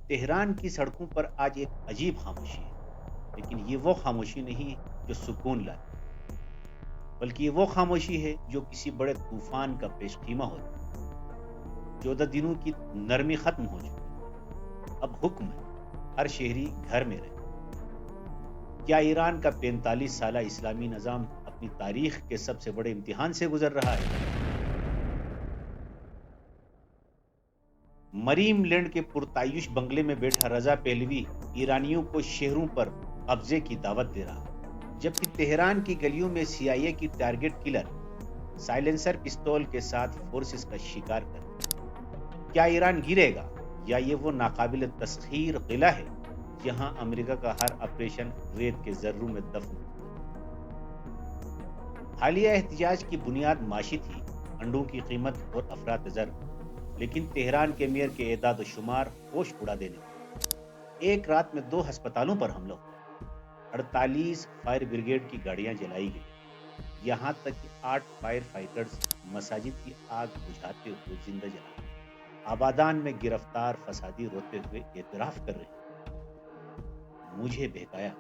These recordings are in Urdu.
تہران کی سڑکوں پر آج ایک عجیب خاموشی ہے، لیکن یہ وہ خاموشی نہیں جو سکون لاتی، بلکہ یہ وہ خاموشی ہے جو کسی بڑے طوفان کا پیش خیمہ ہوتی ہے۔ 14 دنوں کی نرمی ختم ہو چکی، اب حکم ہے ہر شہری گھر میں رہے۔ کیا ایران کا 45 سالہ اسلامی نظام اپنی تاریخ کے سب سے بڑے امتحان سے گزر رہا ہے؟ مریم لینڈ کے پرتعیش بنگلے میں بیٹھا رضا پہلوی ایرانیوں کو شہروں پر قبضے کی دعوت دے رہا، جبکہ تہران کی گلیوں میں سی آئی اے کی ٹارگٹ کلر سائلنسر پستول کے ساتھ فورسز کا شکار کر۔ کیا ایران گرے گا، یا یہ وہ ناقابل تسخیر قلعہ ہے جہاں امریکہ کا ہر آپریشن ریت کے ذروں میں دفن ہوتا ہے؟ حالیہ احتجاج کی بنیاد معاشی تھی، انڈوں کی قیمت اور افراط زر، لیکن تہران کے میئر کے اعداد و شمار ہوش اڑا دینے تھے۔ ایک رات میں 2 ہسپتالوں پر حملہ ہوا، 48 فائر بریگیڈ کی گاڑیاں جلائی گئی، یہاں تک کہ 8 فائر فائٹرز مساجد کی آگ بجھاتے ہوئے زندہ جلا۔ آبادان میں گرفتار فسادی روتے ہوئے اعتراف کر رہے ہیں، مجھے بہکایا،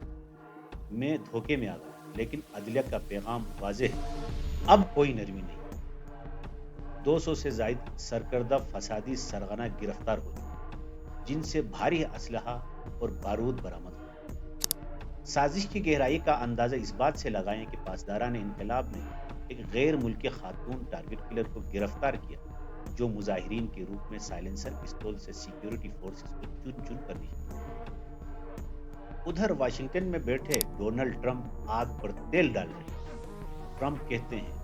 میں دھوکے میں آ گیا، لیکن عدلیہ کا پیغام واضح ہے، اب کوئی نرمی نہیں۔ 200 سے زائد سرکردہ فسادی سرغنہ گرفتار ہو چکے، جن سے بھاری اسلحہ اور بارود برآمد ہوا۔ سازش کی گہرائی کا اندازہ اس بات سے لگائیں کہ پاسداران انقلاب نے ایک غیر ملکی خاتون ٹارگٹ کلر کو گرفتار کیا، جو مظاہرین کے روپ میں سائلنسر پستول سے سیکیورٹی فورسز کو چن چن کر نشانا۔ ادھر واشنگٹن میں بیٹھے ڈونلڈ ٹرمپ آگ پر تیل ڈال رہے ہیں۔ ٹرمپ کہتے ہیں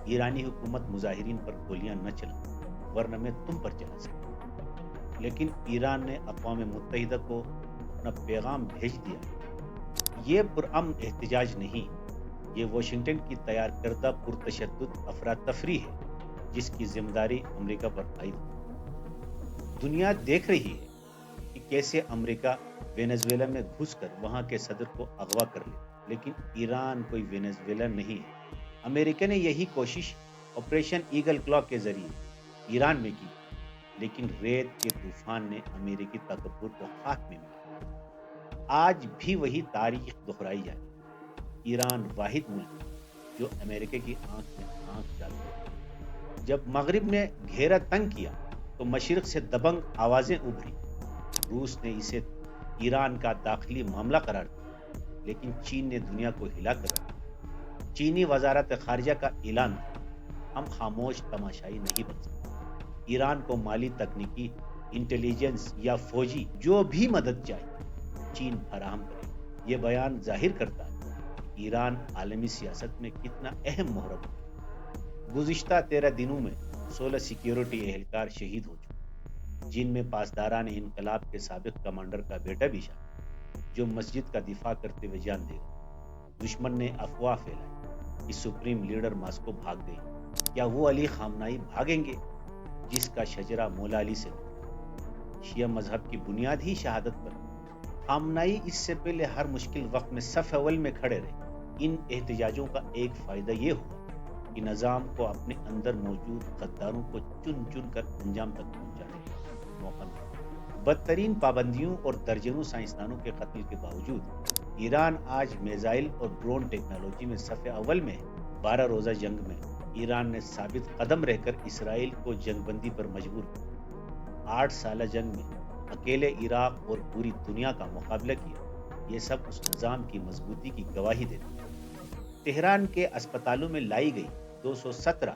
ایرانی حکومت مظاہرین پر گولیاں نہ چلا، ورنہ میں تم پر چلا سکتا۔ لیکن ایران نے اقوام متحدہ کو اپنا پیغام بھیج دیا، یہ پرامن احتجاج نہیں، یہ واشنگٹن کی تیار کردہ پرتشدد افراتفری ہے جس کی ذمہ داری امریکہ پر عائد ہے۔ دنیا دیکھ رہی ہے کہ کیسے امریکہ وینزویلا میں گھس کر وہاں کے صدر کو اغوا کر لے، لیکن ایران کوئی وینزویلا نہیں ہے۔ امریکہ نے یہی کوشش آپریشن ایگل کلا کے ذریعے ایران میں کی، لیکن ریت کے طوفان نے امریکی تکبر کو خاک میں ملا۔ آج بھی وہی تاریخ دہرائی جائے، ایران واحد ملک ہے جو امریکہ کی آنکھ میں آنکھ ڈالتا ہے۔ جب مغرب نے گھیرا تنگ کیا تو مشرق سے دبنگ آوازیں ابھری۔ روس نے اسے ایران کا داخلی معاملہ قرار دیا، لیکن چین نے دنیا کو ہلا کر رکھا۔ چینی وزارت خارجہ کا اعلان تھا، ہم خاموش تماشائی نہیں بن سکتے، ایران کو مالی، تکنیکی، انٹیلیجنس یا فوجی جو بھی مدد چاہیے چین فراہم کرے۔ یہ بیان ظاہر کرتا ہے کہ ایران عالمی سیاست میں کتنا اہم محرک ہے۔ گزشتہ 13 دنوں میں 16 سیکیورٹی اہلکار شہید ہو چکے، جن میں پاسداران انقلاب کے سابق کمانڈر کا بیٹا بھی شامل، جو مسجد کا دفاع کرتے ہوئے جان دے گئے۔ دشمن نے افواہ پھیلائی کہ سپریم لیڈر ماسکو بھاگ گئی۔ کیا وہ علی خامنائی بھاگیں گے جس کا شجرہ مولا علی سے نکلا؟ شیعہ مذہب کی بنیاد ہی شہادت پر۔ خامنائی اس سے پہلے ہر مشکل وقت میں صف اول میں کھڑے رہے۔ ان احتجاجوں کا ایک فائدہ یہ ہوا کہ نظام کو اپنے اندر موجود غداروں کو چن چن کر انجام تک پہنچانے کا موقع ملا۔ بدترین پابندیوں اور درجنوں سائنسدانوں کے قتل کے باوجود ایران آج میزائل اور ڈرون ٹیکنالوجی میں صف اول میں ہے۔ 12 روزہ جنگ میں ایران نے ثابت قدم رہ کر اسرائیل کو جنگ بندی پر مجبور کیا۔ 8 سالہ جنگ میں اکیلے عراق اور پوری دنیا کا مقابلہ کیا۔ یہ سب اس نظام کی مضبوطی کی گواہی دیتے ہیں۔ تہران کے اسپتالوں میں لائی گئی 217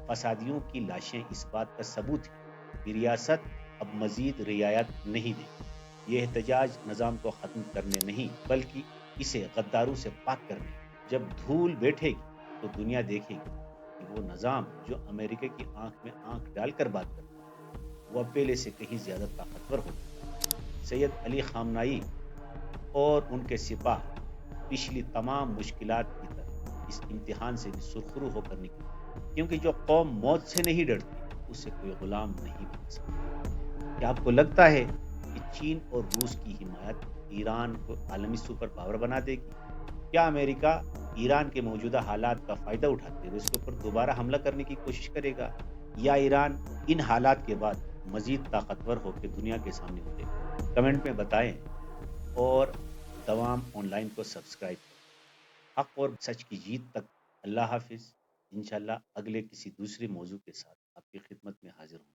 فسادیوں کی لاشیں اس بات کا ثبوت ہے کہ ریاست اب مزید رعایت نہیں دے گی۔ یہ احتجاج نظام کو ختم کرنے نہیں، بلکہ اسے غداروں سے پاک کرنے۔ جب دھول بیٹھے گی تو دنیا دیکھے گی کہ وہ نظام جو امریکہ کی آنکھ میں آنکھ ڈال کر بات کرتا ہے، وہ پہلے سے کہیں زیادہ طاقتور ہوگا۔ سید علی خامنائی اور ان کے سپاہ پچھلی تمام مشکلات کی طرح اس امتحان سے بھی سرخرو ہو کر نکلی، کیونکہ جو قوم موت سے نہیں ڈرتی اسے کوئی غلام نہیں بنا سکتا۔ کیا آپ کو لگتا ہے کہ چین اور روس کی حمایت ایران کو عالمی سپر پاور بنا دے گی؟ کیا امریکہ ایران کے موجودہ حالات کا فائدہ اٹھاتے ہوئے اس کے اوپر دوبارہ حملہ کرنے کی کوشش کرے گا، یا ایران ان حالات کے بعد مزید طاقتور ہو کے دنیا کے سامنے اترے گا؟ کمنٹ میں بتائیں اور دوام آن لائن کو سبسکرائب کریں۔ حق اور سچ کی جیت تک۔ اللہ حافظ۔ انشاءاللہ اگلے کسی دوسرے موضوع کے ساتھ آپ کی خدمت میں حاضر ہوں۔